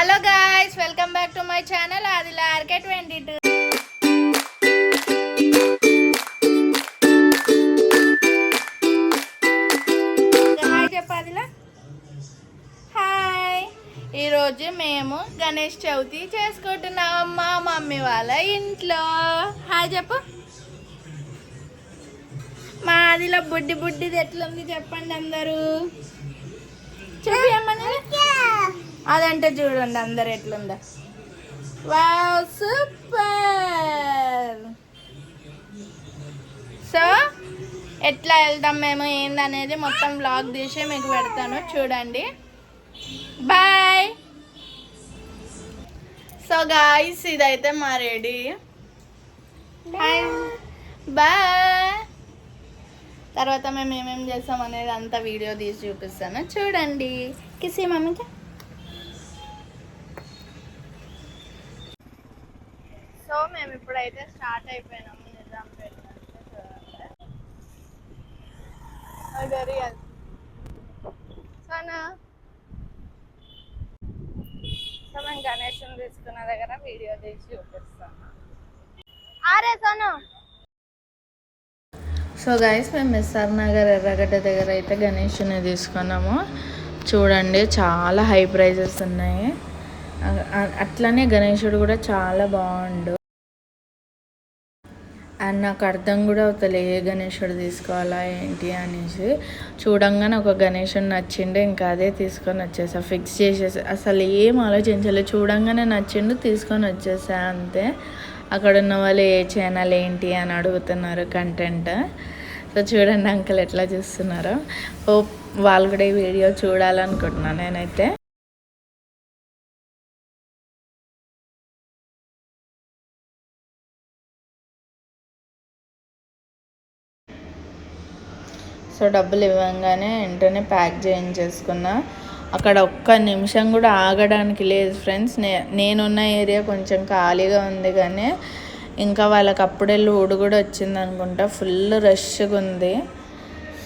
Hello guys, welcome back to my channel Adila RK 22. Hi చెప్పాదిలా. Hi, ఈరోజు మేము గణేష్ చవితి చేసుకుంటున్నాం మా మమ్మీ వాళ్ళ ఇంట్లో. హాయ్ చెప్పు. మా ఆదిలో బుడ్డి బుడ్డిది ఎట్లుంది చెప్పండి అందరూ. చెప్పమ్మని అదంటే చూడండి అందరు ఎట్లుందా. Wow super. సో ఎట్లా వెళ్తాం మేము ఏందనేది మొత్తం వ్లాగ్ తీసి మీకు పెడతాను, చూడండి. బాయ్. సో గాయ్స్, ఇదైతే మా రెడీ. బాయ్. తర్వాత మేము ఏమేమి చేస్తాం అనేది అంతా వీడియో తీసి చూపిస్తాను, చూడండి. కిసి మమ్మీకి. సో మేము ఇప్పుడైతే స్టార్ట్ అయిపోయినాము నిజాంపేట. సోనా, సో మేము గణేష్ని తీసుకున్న దగ్గర వీడియో తీసి చూపిస్తాను. ఆరే సోను. సో గైస్, మేము ఎస్ఆర్ నగర్ ఎర్రగడ్డ దగ్గర అయితే గణేష్ని తీసుకున్నాము. చూడండి, చాలా హై ప్రైజెస్ ఉన్నాయి. అట్లనే గణేశుడు కూడా చాలా బాగుండు. అండ్ నాకు అర్థం కూడా అవుతలే ఏ గణేశుడు తీసుకోవాలా ఏంటి అనేసి. చూడంగానే ఒక గణేశుడు నచ్చిండు, ఇంకా అదే తీసుకొని వచ్చేసా. ఫిక్స్ చేసేసా, అసలు ఏం ఆలోచించలేదు. చూడంగానే నచ్చిండు, తీసుకొని వచ్చేసా అంతే. అక్కడ ఉన్న వాళ్ళు ఏ ఛానల్ ఏంటి అని అడుగుతున్నారు, కంటెంట్. సో చూడండి అంకుల్ ఎట్లా చూస్తున్నారో. వాళ్ళు కూడా ఈ వీడియో చూడాలనుకుంటున్నాను నేనైతే. సో డబ్బులు ఇవ్వగానే వెంటనే ప్యాక్ చేయించేసుకున్నా. అక్కడ ఒక్క నిమిషం కూడా ఆగడానికి లేదు ఫ్రెండ్స్. నేనున్న ఏరియా కొంచెం ఖాళీగా ఉంది, కానీ ఇంకా వాళ్ళకి అప్పుడే లోడ్ కూడా వచ్చింది అనుకుంటా. ఫుల్ రష్గా ఉంది.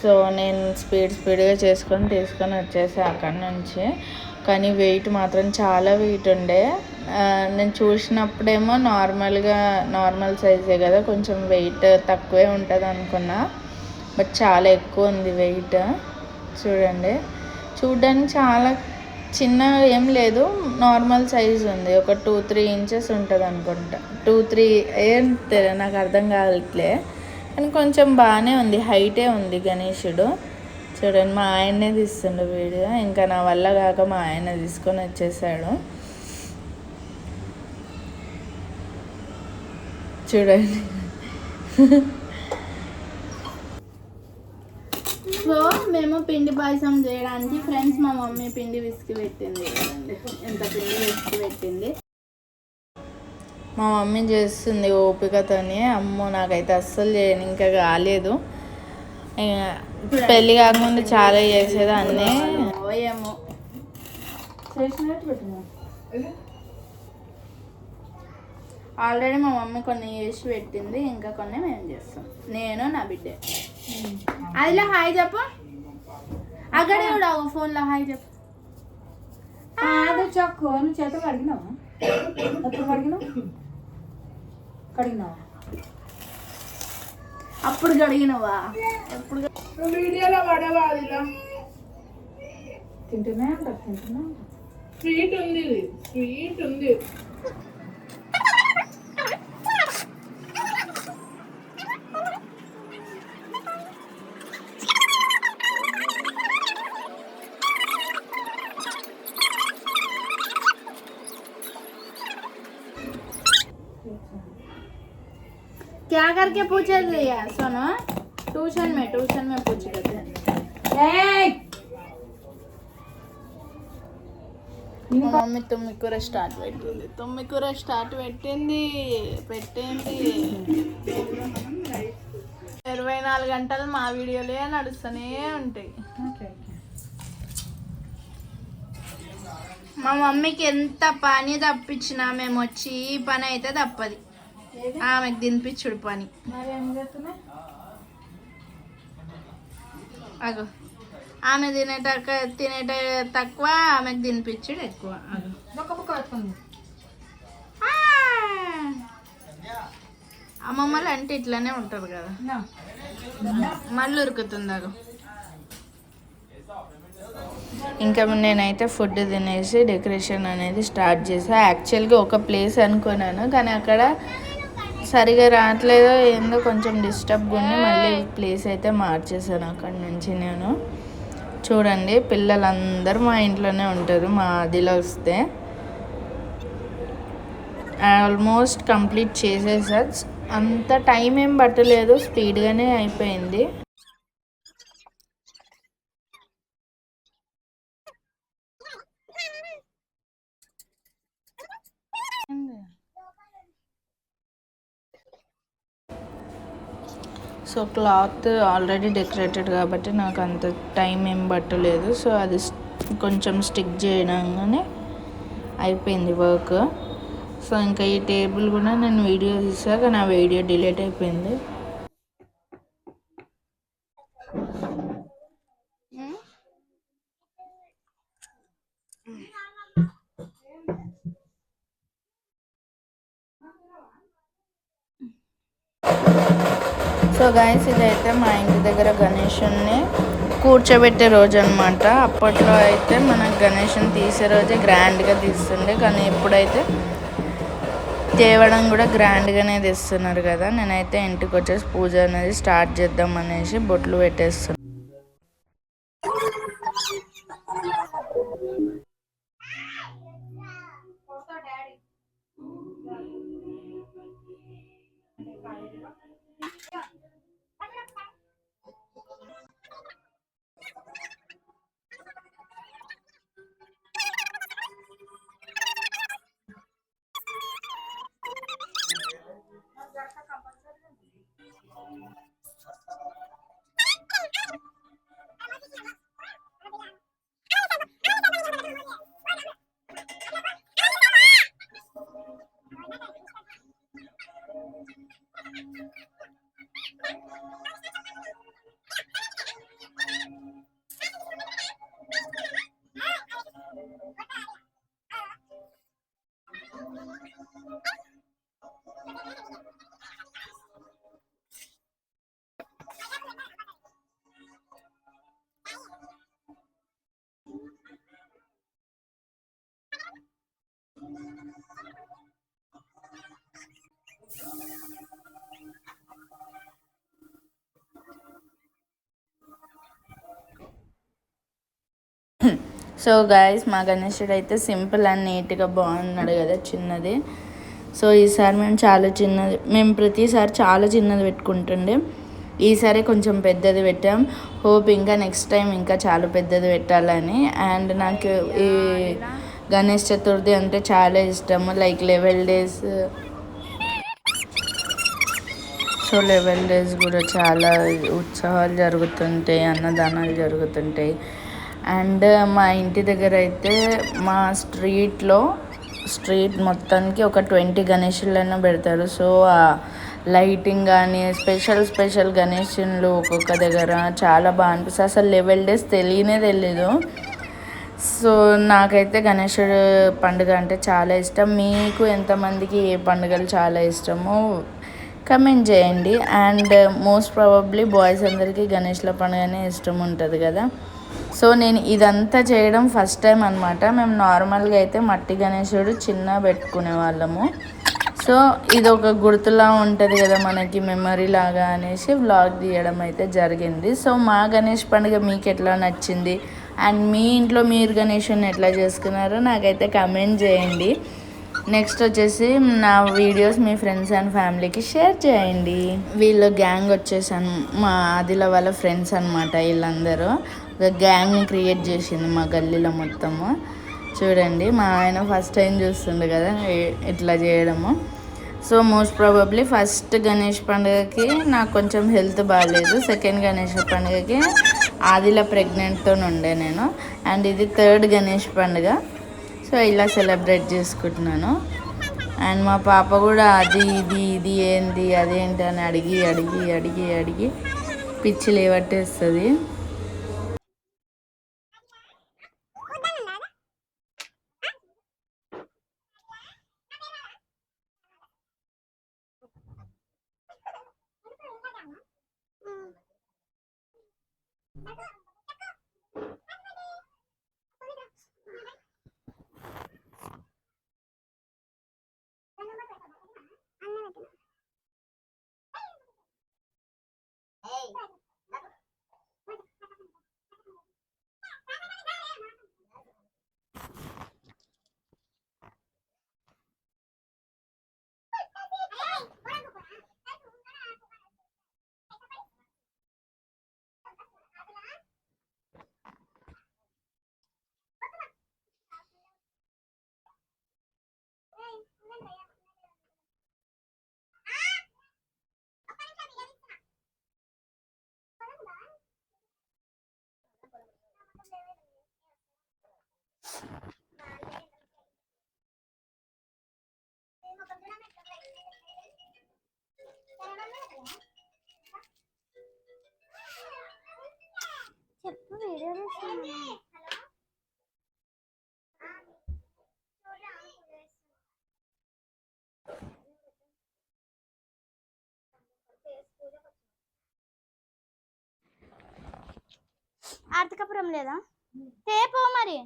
సో నేను స్పీడ్గా తీసుకొని వచ్చేసా అక్కడి నుంచి. కానీ వెయిట్ మాత్రం చాలా వెయిట్ ఉండే. నేను చూసినప్పుడేమో నార్మల్ సైజే కదా, కొంచెం వెయిట్ తక్కువే ఉంటుంది అనుకున్నా. బట్ చాలా ఎక్కువ ఉంది వెయిట్. చూడండి, చూడ్డానికి చాలా చిన్నగా ఏం లేదు, నార్మల్ సైజ్ ఉంది. ఒక 2-3 ఇంచెస్ ఉంటుంది అనుకుంటా. 2-3 ఏం నాకు అర్థం కావట్లే, కానీ కొంచెం బాగానే ఉంది, హైటే ఉంది గణేశుడు. చూడండి, మా ఆయన్నే తీస్తుండు వీడియో. ఇంకా నా వల్ల కాక మా ఆయన తీసుకొని వచ్చేసాడు. చూడండి. సో మేము పిండి పాయసం చేయడానికి ఫ్రెండ్స్ మా మమ్మీ పిండి విసికి పెట్టింది. ఎంత పిండి విసికి పెట్టింది మా మమ్మీ చేస్తుంది ఓపికతోని. అమ్మో, నాకైతే అస్సలు చేయను, ఇంకా కాలేదు. పెళ్ళి కాకముందు చాలా చేసేది అన్నీ. ఏమో చేసినట్టు పెట్టినా. ఆల్రెడీ మా మమ్మీ కొన్ని చేసి పెట్టింది, ఇంకా కొన్ని మేము చేస్తాం, నేను నా బిడ్డే. అదిలా హాయ్ చెప్పు. అక్కడే కూడా ఫోన్లో హాయ్ చెప్పు. చక్కు నువ్వు చేతులు కడిగినావా? ఎప్పుడు కడిగినావా? అప్పుడు కడిగినవా? ఎప్పుడు వీడియోలో పడవా? అదిలా తింటున్నా స్వీట్ ఉంది. क्या करके पूछे थे यार सोनो? ट्यूशन में पूछ रहे थे. మమ్మీ తుమ్మికూర స్టార్ట్ పెట్టింది. 24 గంటలు మా వీడియోలే నడుస్తూనే ఉంటాయి. మా మమ్మీకి ఎంత పని తప్పించినా మేము వచ్చి ఈ పని అయితే తప్పది. ఆమెకు తినిపించుడు పని. అగో ఆమె తినేట తక్కువ, ఆమెకు తినిపించుడు ఎక్కువ. ఆ! అమ్మమ్మలు అంటే ఇట్లానే ఉంటారు కదా. మళ్ళీ ఉరుకుతుంది అది. ఇంకా నేనైతే ఫుడ్ తినేసి డెకరేషన్ అనేది స్టార్ట్ చేసాను. యాక్చువల్గా ఒక ప్లేస్ అనుకున్నాను, కానీ అక్కడ సరిగా రావట్లేదో ఏందో కొంచెం డిస్టర్బ్గా ఉండి మళ్ళీ ప్లేస్ అయితే మార్చేసాను అక్కడి నుంచి నేను. చూడండి, పిల్లలందరూ మా ఇంట్లోనే ఉంటారు మా ఆదిలో వస్తే. ఆల్మోస్ట్ కంప్లీట్ చేసేసా. అంత టైం ఏం పట్టలేదు, స్పీడ్గానే అయిపోయింది. సో క్లాత్ ఆల్రెడీ డెకరేటెడ్ కాబట్టి నాకు అంత టైం ఏం పట్టలేదు. సో అది కొంచెం స్టిక్ చేయడంగానే అయిపోయింది వర్క్. సో ఇంకా ఈ టేబుల్ కూడా నేను వీడియో తీసాక నా వీడియో డిలీట్ అయిపోయింది. సో గైస్, ఇదైతే మా ఇంటి దగ్గర గణేషుని కూర్చోబెట్టే రోజు అనమాట. అప్పట్లో అయితే మనకు గణేషుని తీసే రోజే గ్రాండ్గా తీస్తుండే, కానీ ఇప్పుడైతే తేవడం కూడా గ్రాండ్గానే తెస్తున్నారు కదా. నేనైతే ఇంటికి వచ్చేసి పూజ అనేది స్టార్ట్ చేద్దాం అనేసి బొట్లు పెట్టేస్తున్నాను. సో గాయస్, మా గణేశుడు అయితే సింపుల్ అండ్ నీట్గా బాగున్నాడు కదా, చిన్నది. సో ఈసారి మేము ప్రతిసారి చాలా చిన్నది పెట్టుకుంటుండే. ఈసారి కొంచెం పెద్దది పెట్టాం. హోప్ ఇంకా నెక్స్ట్ టైం ఇంకా చాలా పెద్దది పెట్టాలని. అండ్ నాకు ఈ గణేష్ చతుర్థి అంటే చాలా ఇష్టము. Like 11 days. సో 11 days కూడా చాలా ఉత్సవాలు జరుగుతుంటాయి, అన్నదానాలు జరుగుతుంటాయి. అండ్ మా ఇంటి దగ్గర అయితే మా స్ట్రీట్ మొత్తానికి ఒక 20 గణేషులైనా పెడతారు. సో ఆ లైటింగ్ కానీ స్పెషల్ గణేషులు ఒక్కొక్క దగ్గర చాలా బాగా అనిపిస్తుంది. అసలు 11 days తెలియదు. సో నాకైతే గణేశుడు పండుగ అంటే చాలా ఇష్టం. మీకు ఎంతమందికి ఏ పండుగలు చాలా ఇష్టమో కమెంట్ చేయండి. అండ్ మోస్ట్ ప్రాబబ్లీ బాయ్స్ అందరికీ గణేష్ల పండుగనే ఇష్టం ఉంటుంది కదా. సో నేను ఇదంతా చేయడం ఫస్ట్ టైం అనమాట. మేము నార్మల్గా అయితే మట్టి గణేశుడు చిన్న పెట్టుకునే వాళ్ళము. సో ఇది ఒక గుర్తులా ఉంటుంది కదా మనకి, మెమరీ లాగా అనేసి వ్లాగ్ తీయడం అయితే జరిగింది. సో మా గణేష్ పండుగ మీకు ఎట్లా నచ్చింది అండ్ మీ ఇంట్లో మీరు గణేషుని ఎట్లా చేసుకున్నారో నాకైతే కమెంట్ చేయండి. నెక్స్ట్ వచ్చేసి నా వీడియోస్ మీ ఫ్రెండ్స్ అండ్ ఫ్యామిలీకి షేర్ చేయండి. వీళ్ళు గ్యాంగ్ వచ్చేసాను, మా ఆదిల వాళ్ళ ఫ్రెండ్స్ అనమాట. వీళ్ళందరూ ఒక గ్యాంగ్ని క్రియేట్ చేసింది మా గల్లీలో మొత్తము. చూడండి, మా ఆయన ఫస్ట్ టైం చూస్తుండే కదా ఇట్లా చేయడము. So most probably first Ganesh పండుగకి నాకు కొంచెం హెల్త్ బాగాలేదు. సెకండ్ గణేష్ పండుగకి ఆదిల ప్రెగ్నెంట్తో ఉండే నేను. అండ్ ఇది థర్డ్ గణేష్ పండుగ. సో ఇలా సెలబ్రేట్ చేసుకుంటున్నాను. అండ్ మా పాప కూడా ఇది ఏంది అదేంటి అని అడిగి పిచ్చి లేవట్టేస్తుంది. చెప్పు వీడియో ఆర్తికపురం లేదా తేపో మరి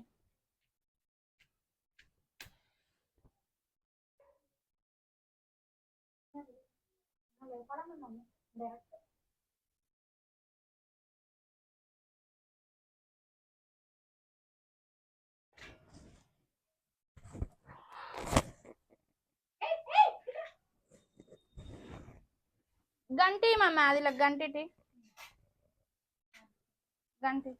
గంటి మమ్మ అది గంటి గంటి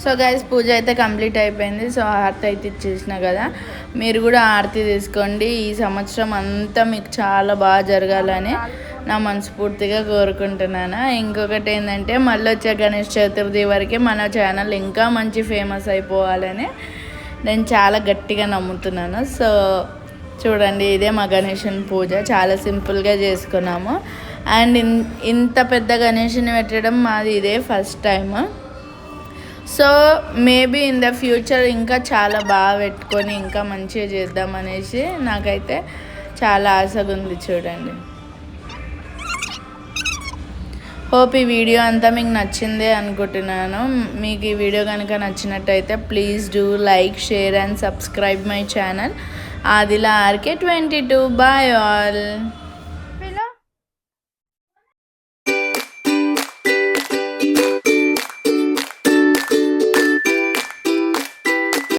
సో గైస్ పూజ అయితే కంప్లీట్ అయిపోయింది. సో హారతి అయితే ఇచ్చేసిన కదా, మీరు కూడా హారతి తీసుకోండి. ఈ సంవత్సరం అంతా మీకు చాలా బాగా జరగాలని నా మనస్ఫూర్తిగా కోరుకుంటున్నాను. ఇంకొకటి ఏంటంటే మళ్ళీ వచ్చే గణేష్ చతుర్థి వరకు మన ఛానల్ ఇంకా మంచి ఫేమస్ అయిపోవాలని నేను చాలా గట్టిగా నమ్ముతున్నాను. సో చూడండి, ఇదే మా గణేషుని పూజ చాలా సింపుల్గా చేసుకున్నాము. అండ్ ఇంత పెద్ద గణేషుని పెట్టడం మాది ఇదే first time. So maybe in the future ఇంకా చాలా బాగా పెట్టుకొని ఇంకా మంచిగా చేద్దామనేసి నాకైతే చాలా ఆశగా ఉంది. చూడండి, హోప్ ఈ వీడియో అంతా మీకు నచ్చిందే అనుకుంటున్నాను. మీకు ఈ వీడియో కనుక నచ్చినట్టయితే please do like, share and subscribe my channel Adila RK22. Bye all.